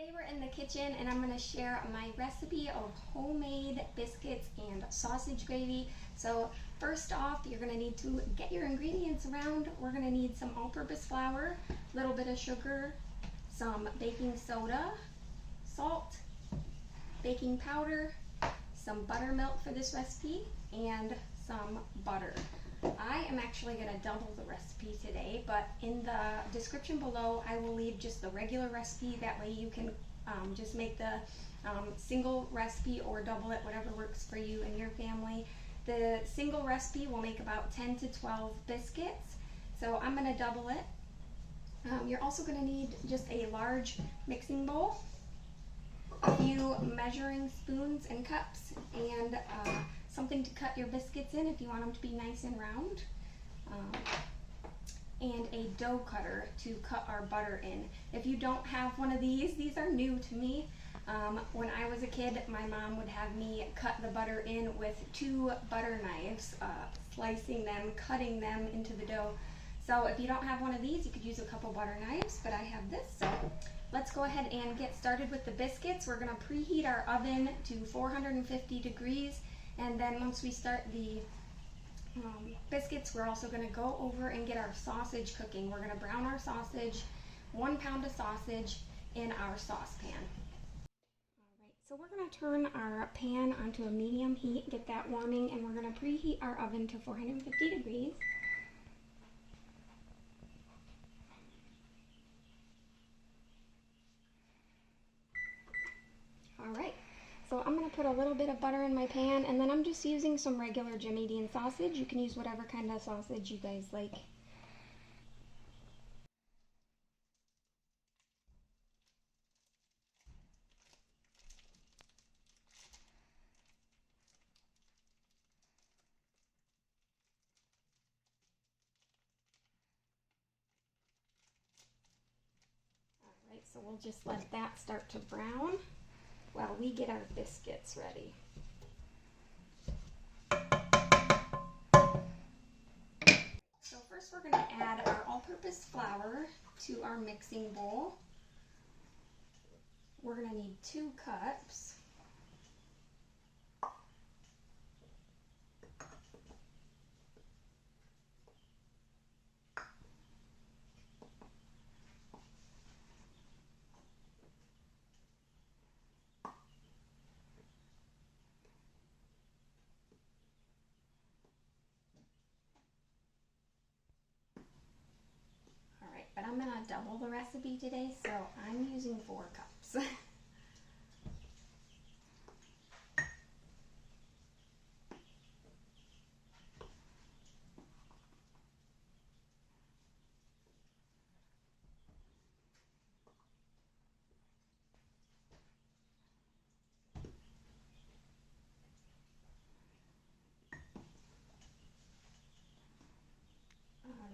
Today we're in the kitchen and I'm going to share my recipe of homemade biscuits and sausage gravy. So first off, you're going to need to get your ingredients around. We're going to need some all-purpose flour, a little bit of sugar, some baking soda, salt, baking powder, some buttermilk for this recipe, and some butter. I am actually going to double the recipe today, but in the description below I will leave just the regular recipe. That way you can just make the single recipe or double it, whatever works for you and your family. The single recipe will make about 10 to 12 biscuits, so I'm going to double it. You're also going to need just a large mixing bowl, a few measuring spoons and cups, and something to cut your biscuits in if you want them to be nice and round, and a dough cutter to cut our butter in. If you don't have one of these are new to me. When I was a kid, my mom would have me cut the butter in with 2 butter knives, slicing them, cutting them into the dough. So if you don't have one of these, you could use a couple butter knives, but I have this. So let's go ahead and get started with the biscuits. We're going to preheat our oven to 450 degrees. And then once we start the biscuits, we're also going to go over and get our sausage cooking. We're going to brown our sausage, 1 pound of sausage in our saucepan. Alright, so we're going to turn our pan onto a medium heat, get that warming, and we're going to preheat our oven to 450 degrees. Alright. So I'm going to put a little bit of butter in my pan, and then I'm just using some regular Jimmy Dean sausage. You can use whatever kind of sausage you guys like. Alright, so we'll just let that start to brown while we get our biscuits ready. So first we're going to add our all-purpose flour to our mixing bowl. We're going to need 2 cups. But I'm going to double the recipe today, so I'm using 4 cups.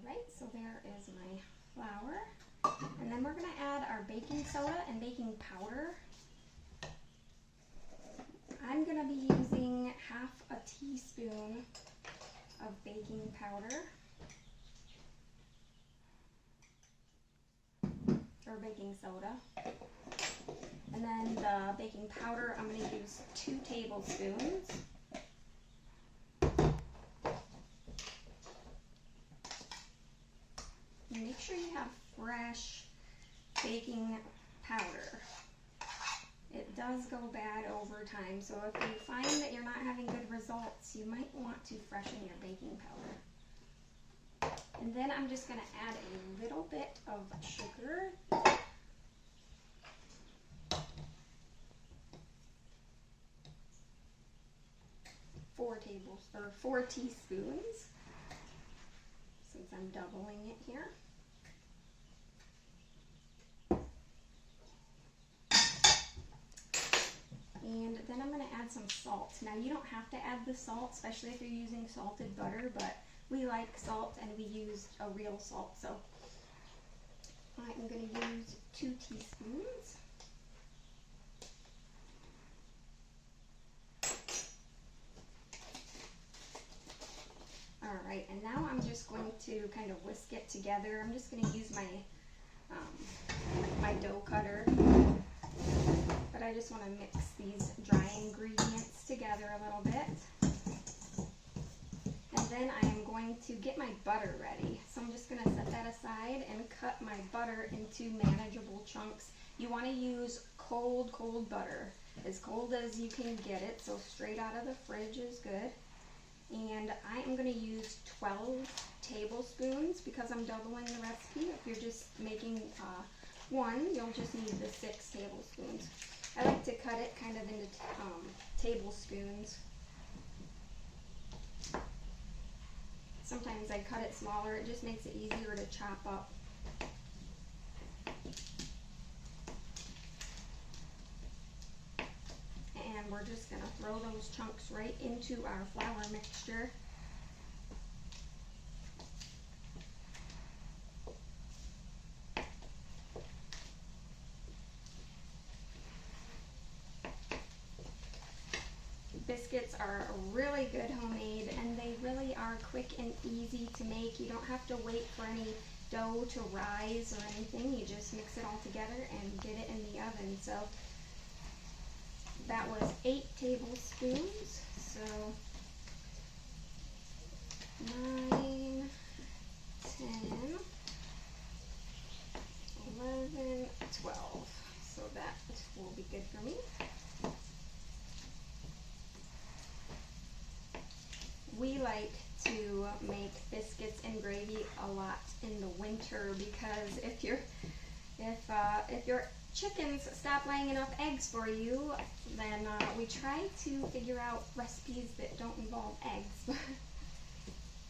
Alright, so there is my flour, and then we're going to add our baking soda and baking powder. I'm going to be using half a teaspoon of baking powder, or baking soda, and then the baking powder I'm going to use 2 tablespoons. Make sure you have fresh baking powder. It does go bad over time, so if you find that you're not having good results, you might want to freshen your baking powder. And then I'm just going to add a little bit of sugar. 4 teaspoons, since I'm doubling it here. And then I'm going to add some salt. Now you don't have to add the salt, especially if you're using salted butter, but we like salt and we use a real salt, so I'm going to use 2 teaspoons. Alright, and now I'm just going to kind of whisk it together. I'm just going to use my my dough cutter I just want to mix these dry ingredients together a little bit. And then I am going to get my butter ready. So I'm just going to set that aside and cut my butter into manageable chunks. You want to use cold butter, as cold as you can get it, so straight out of the fridge is good. And I am going to use 12 tablespoons because I'm doubling the recipe. If you're just making one, you'll just need the 6 tablespoons. I like to cut it kind of into tablespoons. Sometimes I cut it smaller, it just makes it easier to chop up. And we're just going to throw those chunks right into our flour mixture. Biscuits are really good homemade, and they really are quick and easy to make. You don't have to wait for any dough to rise or anything. You just mix it all together and get it in the oven. So that was 8 tablespoons. So 9, 10, 11, 12. So that will be good for me. We like to make biscuits and gravy a lot in the winter because if your chickens stop laying enough eggs for you, then we try to figure out recipes that don't involve eggs.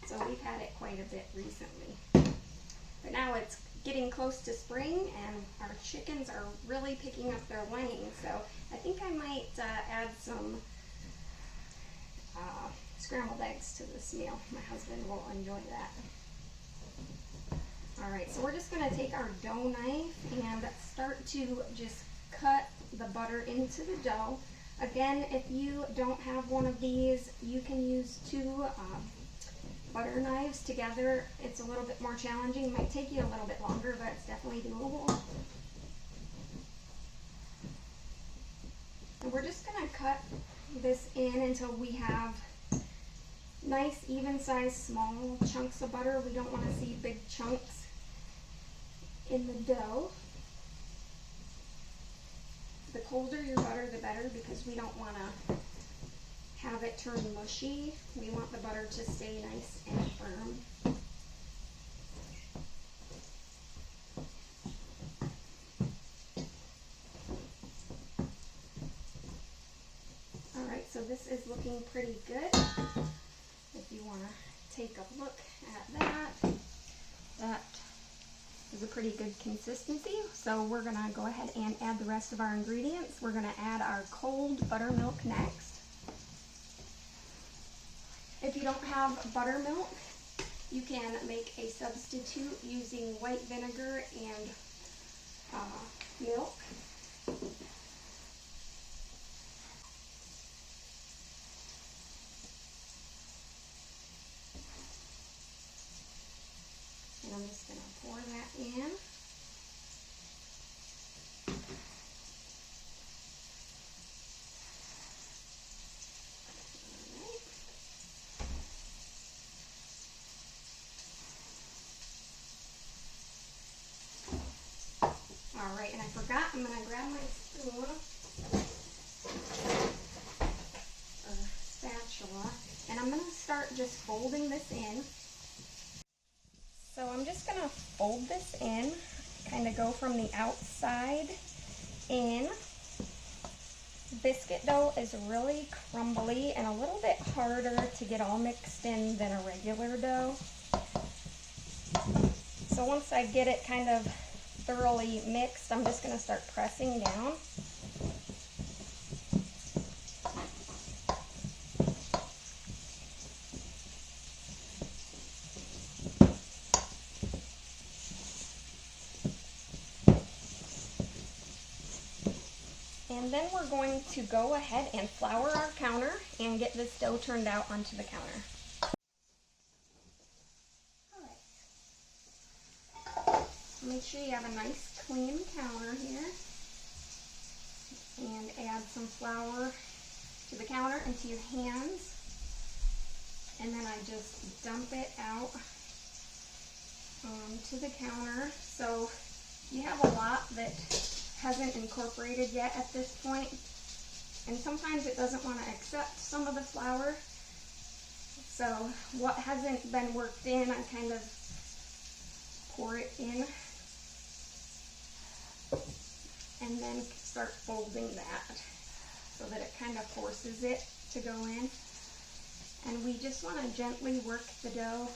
So we've had it quite a bit recently. But now it's getting close to spring and our chickens are really picking up their laying. So I think I might add some scrambled eggs to this meal. My husband will enjoy that. Alright, so we're just going to take our dough knife and start to just cut the butter into the dough. Again, if you don't have one of these, you can use 2 butter knives together. It's a little bit more challenging. It might take you a little bit longer, but it's definitely doable. And we're just going to cut this in until we have nice even sized small chunks of butter. We don't want to see big chunks in the dough. The colder your butter, the better, because we don't want to have it turn mushy. We want the butter to stay nice and firm. Alright, so this is looking pretty good. If you want to take a look at that, that is a pretty good consistency. So we're going to go ahead and add the rest of our ingredients. We're going to add our cold buttermilk next. If you don't have buttermilk, you can make a substitute using white vinegar and milk. And I'm just going to pour that in. Alright, and I forgot, I'm going to grab my spoon or spatula, and I'm going to start just folding this in. So I'm just going to fold this in, kind of go from the outside in. Biscuit dough is really crumbly and a little bit harder to get all mixed in than a regular dough. So once I get it kind of thoroughly mixed, I'm just going to start pressing down. And then we're going to go ahead and flour our counter and get this dough turned out onto the counter. Make sure you have a nice clean counter here. And some flour to the counter into your hands, and then I just dump it out to the counter. So you have a lot that hasn't incorporated yet at this point, and sometimes it doesn't want to accept some of the flour. So what hasn't been worked in, I kind of pour it in and then start folding that so that it kind of forces it to go in. And we just want to gently work the dough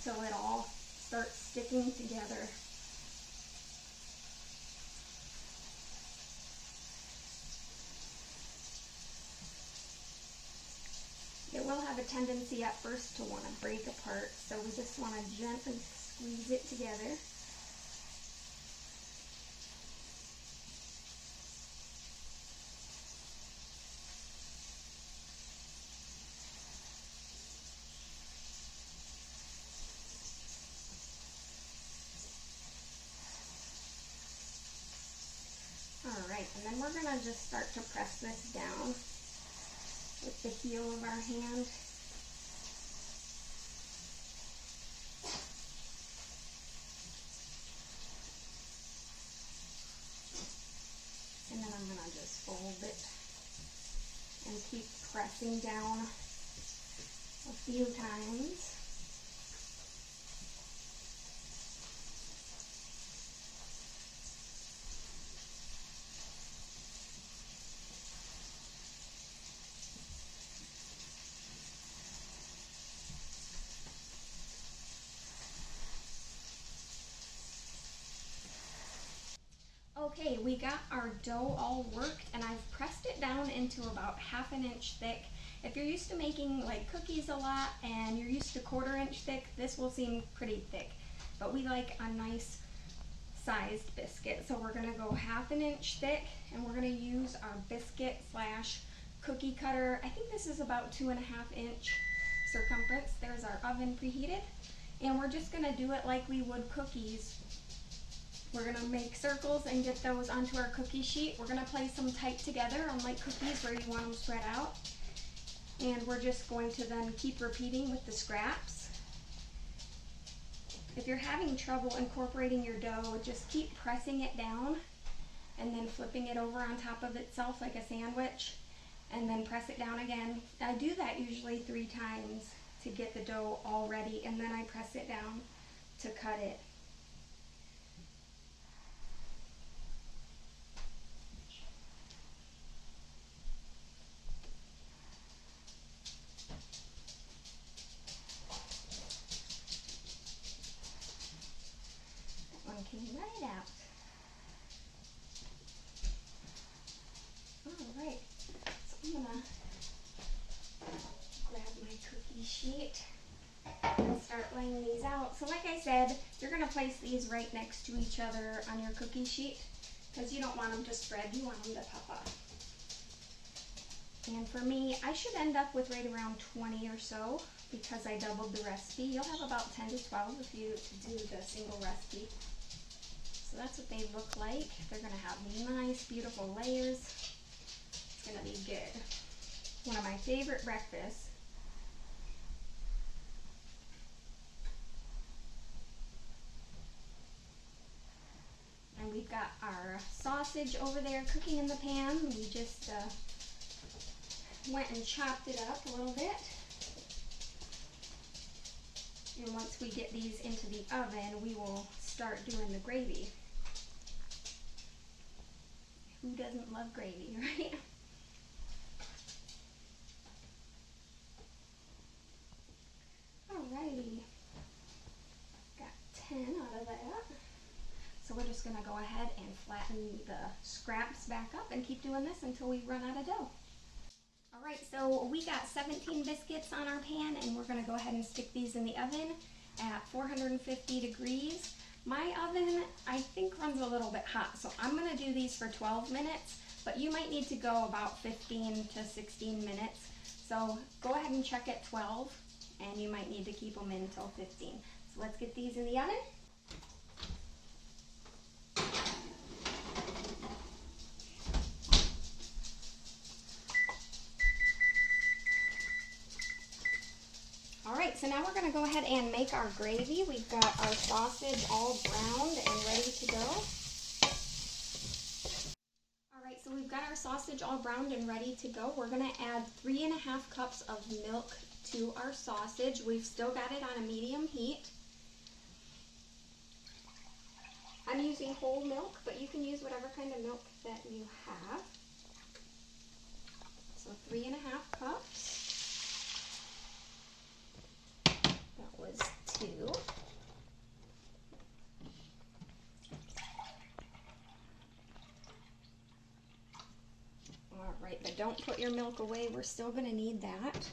till it all starts sticking together. It will have a tendency at first to want to break apart, so we just want to gently squeeze it together. Alright, and then we're going to just start to press this down with the heel of our hand. And then I'm going to just fold it and keep pressing down a few times. Okay, we got our dough all worked, and I've pressed it down into about 1/2 inch thick. If you're used to making like cookies a lot and you're used to 1/4 inch thick, this will seem pretty thick. But we like a nice sized biscuit, so we're gonna go 1/2 inch thick, and we're gonna use our biscuit / cookie cutter. I think this is about 2.5 inch circumference. There's our oven preheated, and we're just gonna do it like we would cookies. We're going to make circles and get those onto our cookie sheet. We're going to place them tight together, unlike cookies where you want them spread out. And we're just going to then keep repeating with the scraps. If you're having trouble incorporating your dough, just keep pressing it down and then flipping it over on top of itself like a sandwich, and then press it down again. I do that usually 3 times to get the dough all ready, and then I press it down to cut it. Came right out. Alright, so I'm gonna grab my cookie sheet and start laying these out. So like I said, you're gonna place these right next to each other on your cookie sheet because you don't want them to spread, you want them to puff up. And for me, I should end up with right around 20 or so because I doubled the recipe. You'll have about 10 to 12 if you do the single recipe. So that's what they look like. They're going to have nice, beautiful layers. It's going to be good. One of my favorite breakfasts. And we've got our sausage over there cooking in the pan. We just went and chopped it up a little bit. And once we get these into the oven, we will start doing the gravy. Who doesn't love gravy, right? Alrighty. Got 10 out of that. So we're just going to go ahead and flatten the scraps back up and keep doing this until we run out of dough. Alright, so we got 17 biscuits on our pan, and we're going to go ahead and stick these in the oven at 450 degrees. My oven, I think, runs a little bit hot, so I'm going to do these for 12 minutes, but you might need to go about 15 to 16 minutes. So go ahead and check at 12, and you might need to keep them in until 15. So let's get these in the oven. Alright, so now we're going to go ahead and make our gravy. We've got our sausage all browned and ready to go. Alright, so we've got our sausage all browned and ready to go. We're going to add 3.5 cups of milk to our sausage. We've still got it on a medium heat. I'm using whole milk, but you can use whatever kind of milk that you have. So 3.5 cups. That was 2. Alright, but don't put your milk away. We're still going to need that.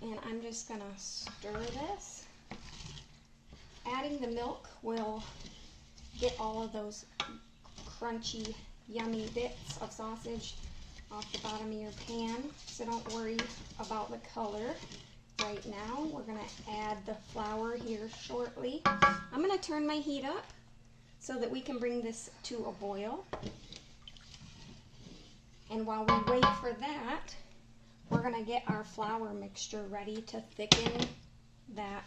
And I'm just going to stir this. Adding the milk will get all of those crunchy, yummy bits of sausage off the bottom of your pan. So don't worry about the color right now. We're going to add the flour here shortly. I'm going to turn my heat up so that we can bring this to a boil. And while we wait for that, we're going to get our flour mixture ready to thicken that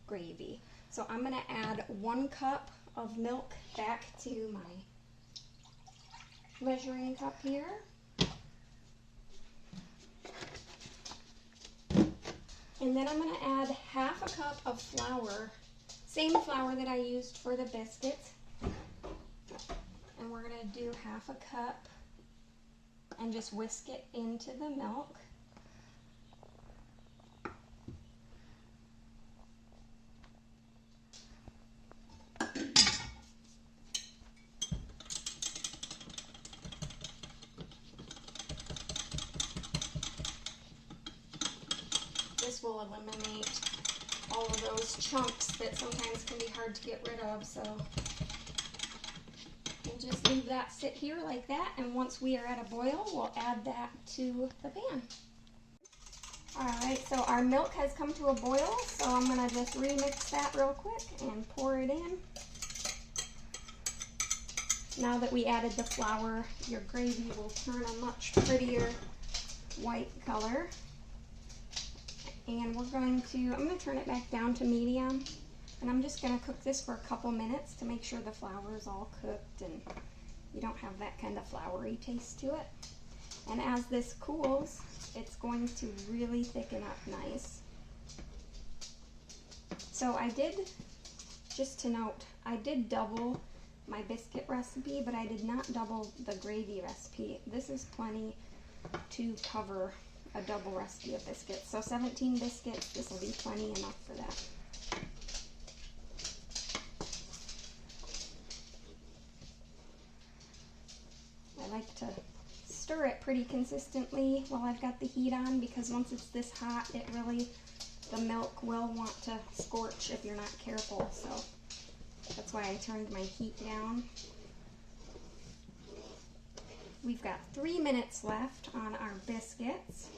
gravy. So I'm going to add 1 cup of milk back to my measuring cup here. And then I'm going to add 1/2 cup of flour, same flour that I used for the biscuits. And we're going to do 1/2 cup and just whisk it into the milk. This will eliminate all of those chunks that sometimes can be hard to get rid of, so we'll just leave that sit here like that, and once we are at a boil, we'll add that to the pan. Alright, so our milk has come to a boil, so I'm going to just remix that real quick and pour it in. Now that we added the flour, your gravy will turn a much prettier white color. And I'm going to turn it back down to medium, and I'm just going to cook this for a couple minutes to make sure the flour is all cooked and you don't have that kind of floury taste to it. And as this cools, it's going to really thicken up nice. So I did, just to note, I did double my biscuit recipe, but I did not double the gravy recipe. This is plenty to cover a double recipe of biscuits. So 17 biscuits, this will be plenty enough for that. I like to stir it pretty consistently while I've got the heat on, because once it's this hot, the milk will want to scorch if you're not careful. So that's why I turned my heat down. We've got 3 minutes left on our biscuits.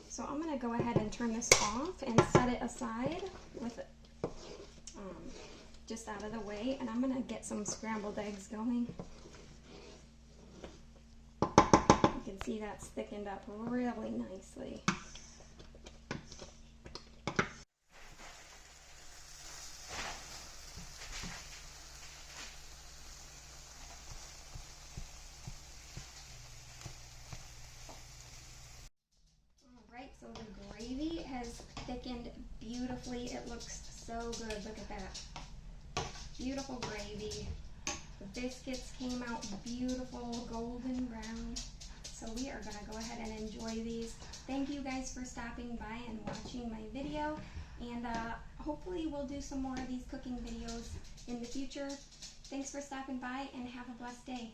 So I'm going to go ahead and turn this off and set it aside with it just out of the way, and I'm going to get some scrambled eggs going. You can see that's thickened up really nicely. So the gravy has thickened beautifully. It looks so good. Look at that. Beautiful gravy. The biscuits came out beautiful, golden brown. So we are going to go ahead and enjoy these. Thank you guys for stopping by and watching my video. And hopefully we'll do some more of these cooking videos in the future. Thanks for stopping by, and have a blessed day.